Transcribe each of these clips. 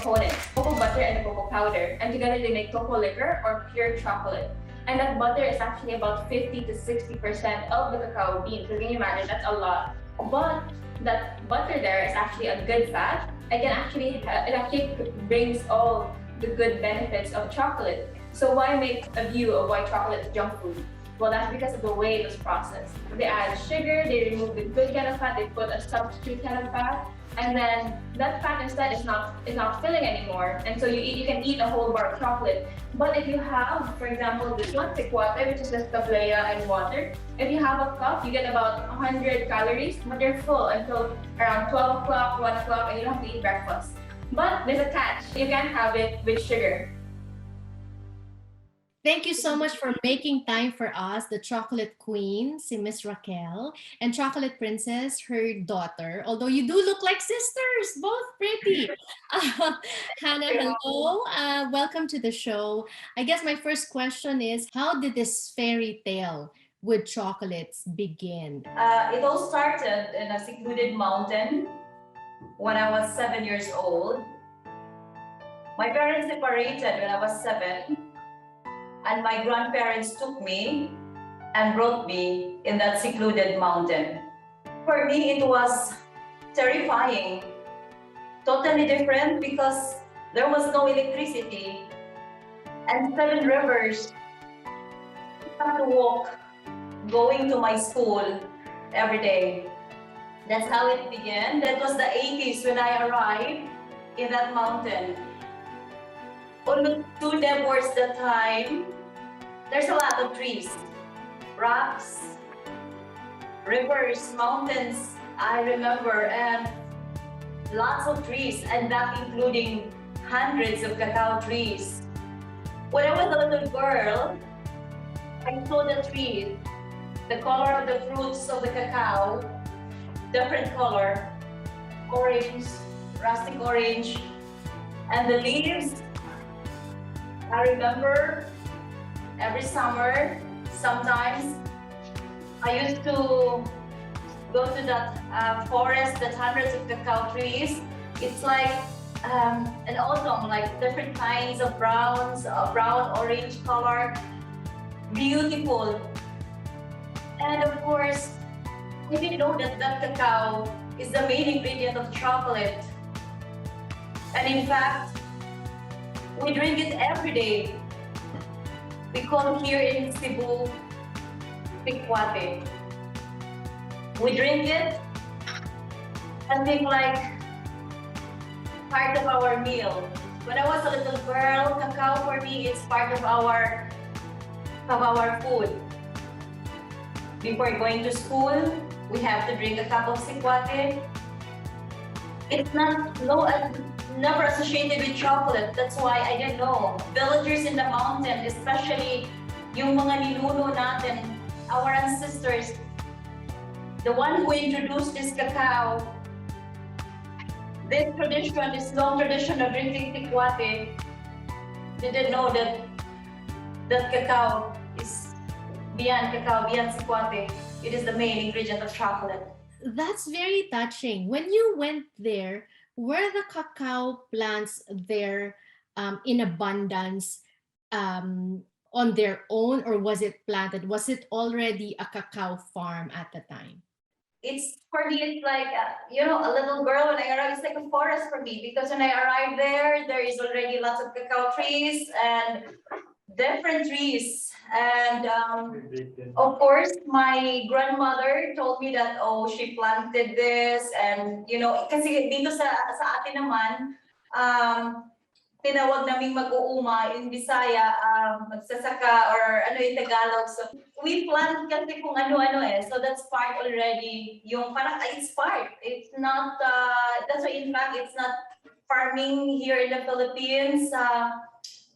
components, cocoa butter and cocoa powder, and together they make cocoa liquor or pure chocolate. And that butter is actually about 50 to 60% of the cacao bean. So can you imagine? That's a lot. But that butter there is actually a good fat. It actually brings all the good benefits of chocolate. So why make a view of why chocolate is junk food? Well, that's because of the way it was processed. They add sugar, they remove the good kind of fat, they put a substitute kind of fat, and then that fat instead is not filling anymore. And so you can eat a whole bar of chocolate. But if you have, for example, this one, tequate, which is just tablea and water, if you have a cup, you get about 100 calories, but you're full until around 12 o'clock, 1 o'clock, and you don't have to eat breakfast. But there's a catch. You can't have it with sugar. Thank you so much for making time for us, the chocolate queen, si Miss Raquel, and chocolate princess, her daughter. Although you do look like sisters, both pretty. Hannah, hello. Welcome to the show. I guess my first question is, how did this fairy tale with chocolates begin? It all started in a secluded mountain when I was 7 years old. My parents separated when I was 7. And my grandparents took me and brought me in that secluded mountain. For me, it was terrifying, totally different because there was no electricity and 7 rivers. I had to walk going to my school every day. That's how it began. That was the 80s when I arrived in that mountain. Almost 2 neighbors that time. There's a lot of trees, rocks, rivers, mountains, I remember, and lots of trees, and that including hundreds of cacao trees. When I was a little girl, I saw the trees, the color of the fruits of the cacao, different color, orange, rustic orange, and the leaves. I remember every summer, sometimes, I used to go to that forest, that hundreds of cacao trees. It's like an autumn, like different kinds of browns, brown, orange color, beautiful. And of course, I didn't know that cacao is the main ingredient of chocolate. And in fact, we drink it every day. We call here in Cebu, tequate. We drink it and think like part of our meal. When I was a little girl, cacao for me is part of our food. Before going to school, we have to drink a cup of tequate. It's never associated with chocolate. That's why I didn't know. Villagers in the mountain, especially yung mga ninuno natin, our ancestors, the one who introduced this cacao, this tradition, this long tradition of drinking tequate, didn't know that cacao is beyond tequate. It is the main ingredient of chocolate. That's very touching. When you went there, were the cacao plants there in abundance on their own, or was it planted? Was it already a cacao farm at the time? It's for me, it's like, a little girl when I arrived, it's like a forest for me, because when I arrived there is already lots of cacao trees and different trees. And of course, my grandmother told me that, she planted this, and kasi dito sa atin naman, tinawag naming mag-uuma in Bisaya, magsasaka, or yung Tagalog. So we plant kasi kung ano-ano so that's part already, yung parang it's part. It's not, that's why in fact it's not farming here in the Philippines.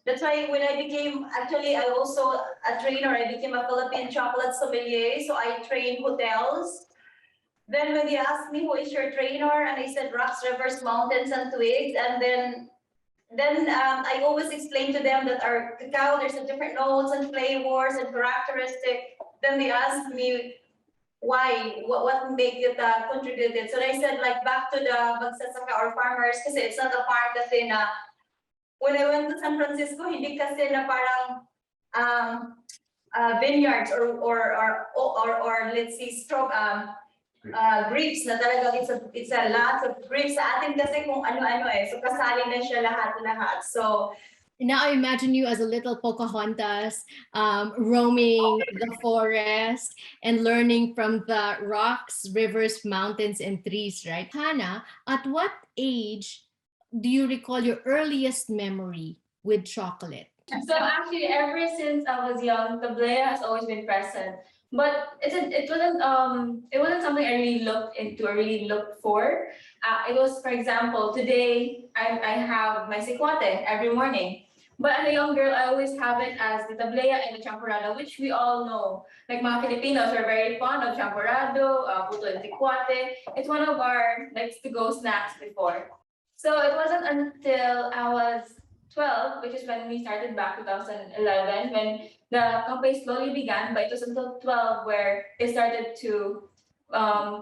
That's why when I became, actually I also a trainer, I became a Philippine chocolate sommelier, so I train hotels. Then when they asked me, who is your trainer? And I said, rocks, rivers, mountains, and twigs. And then I always explain to them that our cacao, there's a different notes and flavors and characteristics. Then they asked me, why? What make it contributed? So I said like back to the magsasaka or farmers kasi it's not a farm kasi na when I went to San Francisco, hindi kasi na parang um, vineyards or let's say grapes na talaga it's a lot of grapes sa atin kasi kung ano-ano so kasali na siya lahat. So now I imagine you as a little Pocahontas, roaming the forest and learning from the rocks, rivers, mountains, and trees, right? Hannah, at what age do you recall your earliest memory with chocolate? So actually, ever since I was young, tablea has always been present. But it wasn't something I really looked into or really looked for. It was, for example, today I have my sikwate every morning. But as a young girl, I always have it as the tablea and the champorado, which we all know. Like mga Filipinos are very fond of champorado, puto and sikwate. It's one of our like to-go snacks before. So it wasn't until I was 12, which is when we started back 2011, when the company slowly began, but it was until 12 where it started to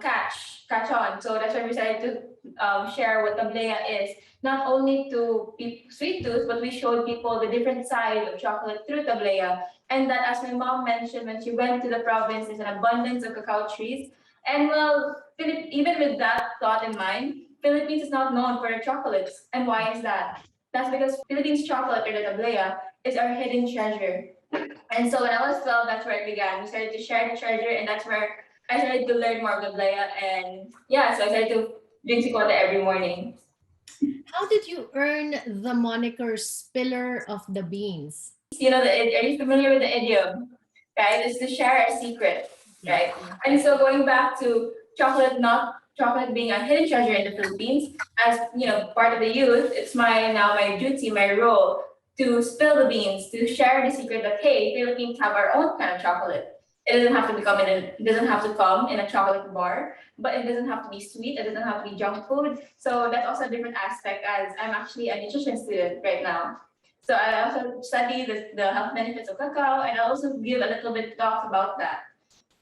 catch on. So that's why we started to share what tablea is, not only to sweet tooth, but we showed people the different side of chocolate through tablea. And that, as my mom mentioned, when she went to the province, there's an abundance of cacao trees. And well, even with that thought in mind, Philippines is not known for their chocolates. And why is that? That's because Philippines chocolate or the tablea is our hidden treasure. And so when I was 12, that's where it began. We started to share the treasure, and that's where I started to learn more of tablea. And yeah, so I started to drink sikwata every morning. How did you earn the moniker spiller of the beans? You know, are you familiar with the idiom? Right? It's to share a secret, right? And so going back to chocolate, not chocolate being a hidden treasure in the Philippines, as you know, part of the youth, it's my duty, my role to spill the beans, to share the secret that hey, Philippines have our own kind of chocolate. It doesn't have to come in a chocolate bar, but it doesn't have to be sweet, it doesn't have to be junk food. So that's also a different aspect as I'm actually a nutrition student right now. So I also study the health benefits of cacao, and I also give a little bit talks about that.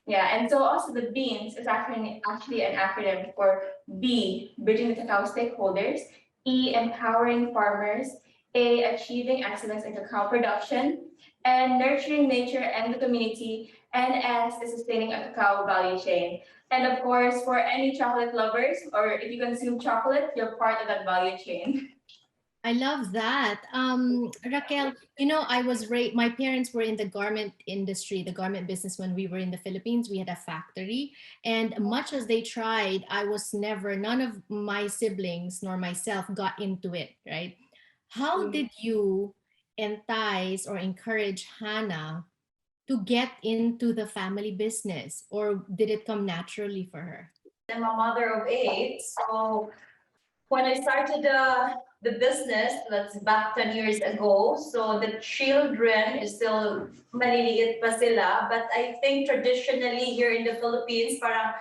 Yeah, and so also the beans is actually an acronym for B, bridging the cacao stakeholders, E, empowering farmers, A, achieving excellence in cacao production, and nurturing nature and the community, and S, is sustaining a cacao value chain. And of course, for any chocolate lovers, or if you consume chocolate, you're part of that value chain. I love that. Raquel, you know, my parents were in the garment industry, the garment business when we were in the Philippines. We had a factory. And much as they tried, none of my siblings nor myself got into it, right? How did you entice or encourage Hannah to get into the family business? Or did it come naturally for her? I'm a mother of 8, so when I started the business, that's back 10 years ago, so the children is still maliliit pa sila. But I think traditionally here in the Philippines, parang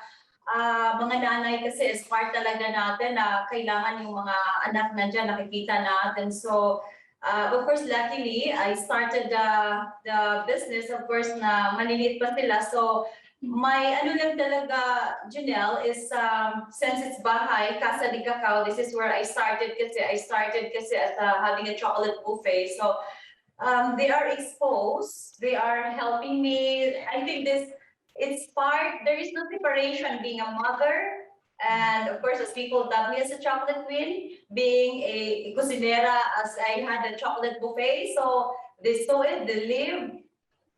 mga nanay kasi is part talaga natin na kailangan yung mga anak na dyan nakikita natin. So, of course, luckily, I started the business, of course, na maliliit pa sila. So, my ano lang talaga, Jannelle, is since it's bahay, Casa de Cacao, this is where I started kasi as having a chocolate buffet. So they are exposed, they are helping me. I think it's part, there is no separation being a mother. And of course, as people dub me as a chocolate queen, being a cocinera as I had a chocolate buffet. So they saw it, they live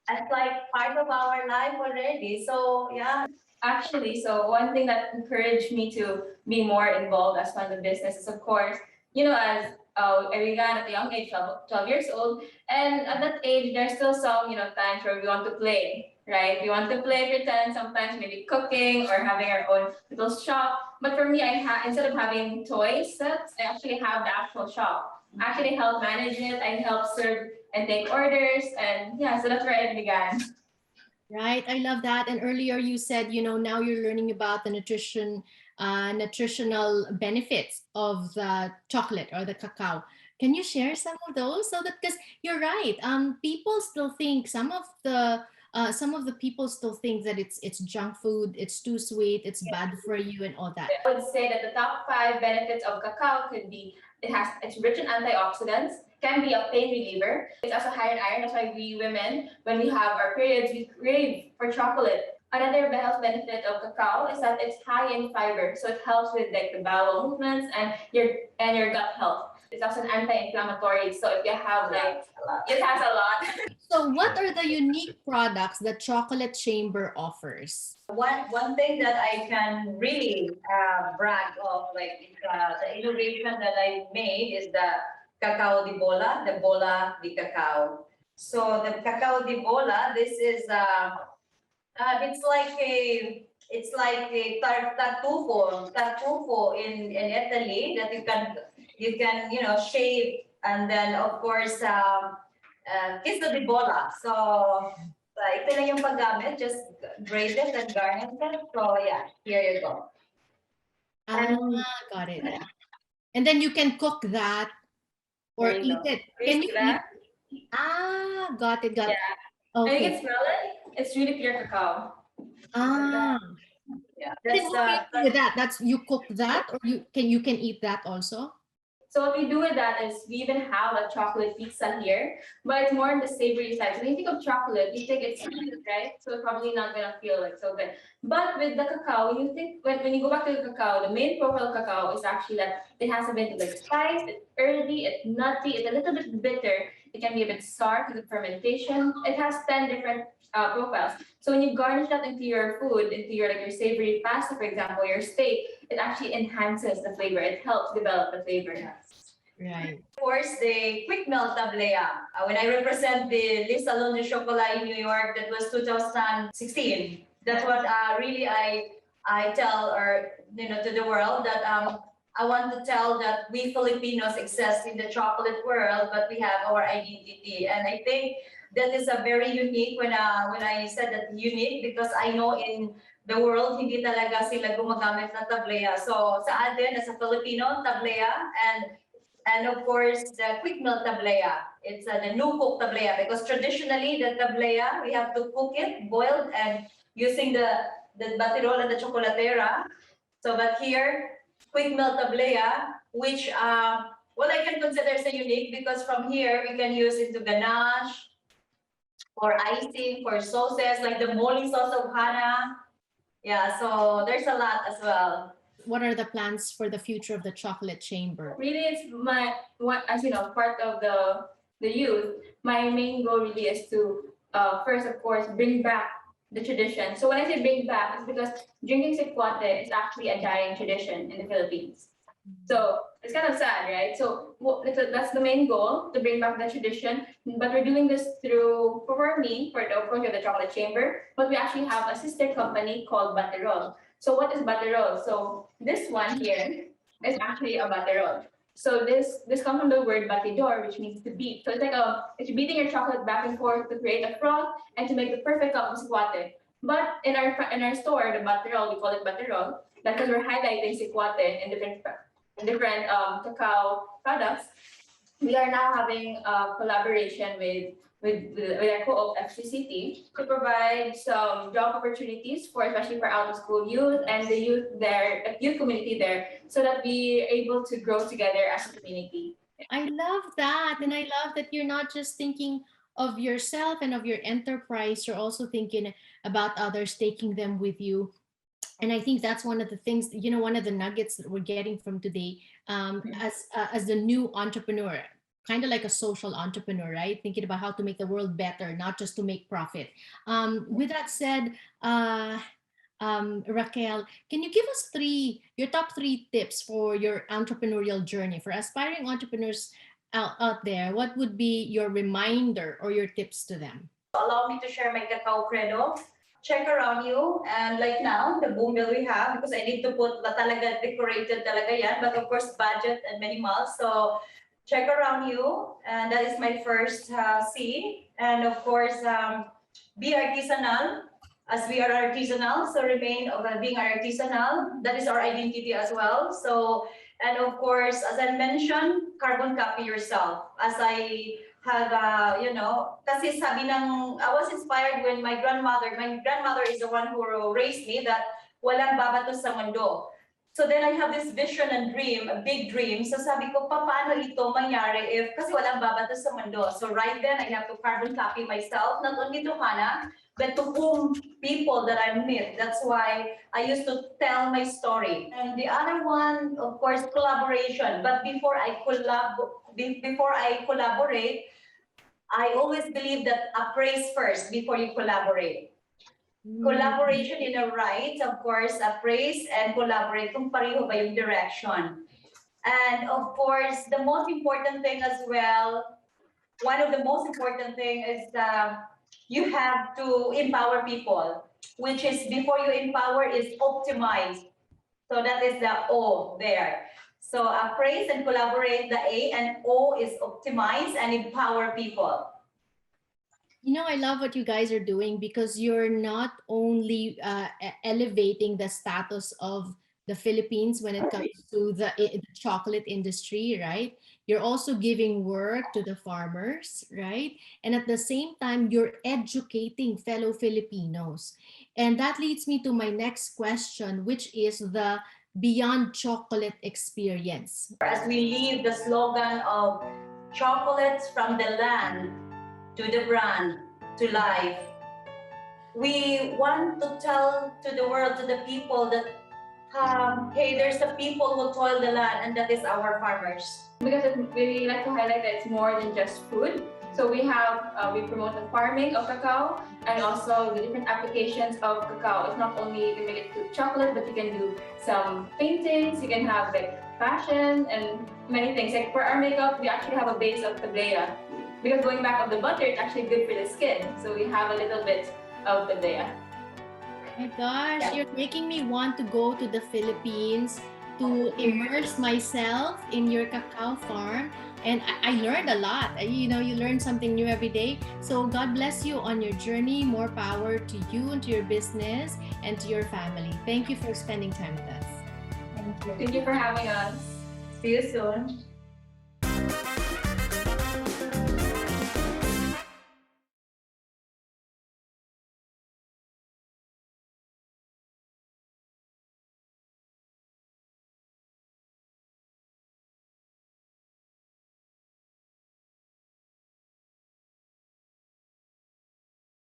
as like part of our life already. So yeah. Actually, so one thing that encouraged me to be more involved as one of the business is, of course, you know, as I began at a young age, 12 years old, and at that age, there's still some, you know, times where we want to play, right? We want to play, pretend, sometimes maybe cooking or having our own little shop. But for me, instead of having toy sets, I actually have the actual shop. I actually help manage it, I help serve and take orders, and yeah, so that's where it began. Right, I love that. And earlier you said, you know, now you're learning about the nutritional benefits of the chocolate or the cacao. Can you share some of those? So that, because you're right, people still think some of the some of the people still think that it's junk food, it's too sweet, it's bad for you, and all that. I would say that the top 5 benefits of cacao could be it's rich in antioxidants, can be a pain reliever. It's also high in iron. That's why we women, when we have our periods, we crave for chocolate. Another health benefit of cacao is that it's high in fiber, so it helps with like the bowel movements and your gut health. It's also an anti-inflammatory, so if you have like it has a lot. So what are the unique products that Chocolate Chamber offers? One thing that I can really brag of, like the innovation that I made, is the cacao de bola, the bola de cacao. So the cacao de bola, this is it's like a tartufo in Italy, that you can shape, and then of course queso de bola. So ito lang yung paggamit, just grate it and garnish it. So yeah, here you go. Got it. And then you can cook that or There you eat go. it. Can you that? eat? Got it. Got it. And you Okay. can smell it. It's really pure cacao. Yeah, Then that's what do you do with that? That's you cook that, or you can eat that also? So what we do with that is we even have a chocolate pizza here, but it's more on the savory side. So when you think of chocolate, you think it's sweet, right? So it's probably not gonna feel like so good. But with the cacao, when you think when you go back to the cacao, the main profile of cacao is actually that it has a bit of like spice, it's earthy, it's nutty, it's a little bit bitter. It can be a bit sour because of fermentation. It has 10 different profiles. So when you garnish that into your food, into your like your savory pasta, for example, your steak, it actually enhances the flavor. It helps develop the flavor. Right. Of course, the quick melt tablea. When I represent the Le Salon de Chocolat in New York, that was 2016. That's what really I tell, or to the world, that I want to tell that we Filipinos exist in the chocolate world, but we have our identity. And I think that is a very unique, when I said that unique, because I know in the world hindi talaga sila gumagamit ng tablea. So sa atin as a Filipino, tablea, and of course the quick melt tablea. It's the no cook tablea, because traditionally the tablea we have to cook it boiled and using the batirol and the chocolatera. So but here quick melt tablea, which what I can consider as a unique, because from here we can use it to ganache, for icing, for sauces like the mole sauce of Hana. Yeah, so there's a lot as well. What are the plans for the future of the Chocolate Chamber? Really, it's as you know, part of the youth. My main goal really is to first, of course, bring back the tradition. So when I say bring back, it's because drinking sequate is actually a dying tradition in the Philippines. So it's kind of sad, right? So that's the main goal, to bring back the tradition. But we're doing this for me, for the approach of the Chocolate Chamber. But we actually have a sister company called Baterol. So what is Baterol? So this one here is actually a Baterol. So this comes from the word batidor, which means to beat. So it's like it's beating your chocolate back and forth to create a froth and to make the perfect cup of sequate. But in our store, the Baterol, we call it Baterol, because we're highlighting sequate in different cacao products. We are now having a collaboration with our co-op FCCT to provide some job opportunities especially for out of school youth and the youth community there, so that we are able to grow together as a community. I love that. And I love that you're not just thinking of yourself and of your enterprise, you're also thinking about others, taking them with you. And I think that's one of the things, one of the nuggets that we're getting from today, as the new entrepreneur, kind of like a social entrepreneur, right? Thinking about how to make the world better, not just to make profit. With that said, Raquel, can you give us your top 3 tips for your entrepreneurial journey for aspiring entrepreneurs out there? What would be your reminder or your tips to them? Allow me to share my cacao credo. Check around you, and like now, the boom mill we have, because I need to put talaga decorated talaga yan, but of course budget and minimal. So check around you, and that is my first C. And of course, be artisanal, as we are artisanal. So remain of being artisanal. That is our identity as well. So, and of course, as I mentioned, carbon copy yourself. As I have, kasi sabi ng, I was inspired when my grandmother is the one who raised me, that walang babato sa mundo. So then I have this vision and dream, a big dream. So sabi ko, paano ito mangyari kasi walang babato sa mundo. So right then, I have to carbon copy myself, not only to Hannah, but to whom people that I meet. That's why I used to tell my story. And the other one, of course, collaboration. But before I collaborate, I always believe that appraise first before you collaborate. Collaboration in a right, of course, appraise and collaborate kung pareho ba yung direction. And of course, the most important thing as well, one of the most important thing is you have to empower people, which is before you empower is optimize. So that is the O there. So appraise and collaborate, the A, and O is optimize and empower people. You know, I love what you guys are doing, because you're not only elevating the status of the Philippines when it comes to the chocolate industry, right? You're also giving work to the farmers, right? And at the same time, you're educating fellow Filipinos. And that leads me to my next question, which is the Beyond Chocolate experience. As we leave the slogan of chocolates from the land to the brand to life, we want to tell to the world, to the people that, hey, there's the people who toil the land, and that is our farmers. Because we like to highlight that it's more than just food. So we promote the farming of cacao and also the different applications of cacao. It's not only you can make it to chocolate, but you can do some paintings, you can have like fashion and many things. Like for our makeup, we actually have a base of tablea. Because going back on the butter, it's actually good for the skin. So we have a little bit of tablea. Oh my gosh, you're making me want to go to the Philippines to immerse myself in your cacao farm. And I learned a lot. You know, you learn something new every day. So God bless you on your journey. More power to you and to your business and to your family. Thank you for spending time with us. Thank you for having us. See you soon.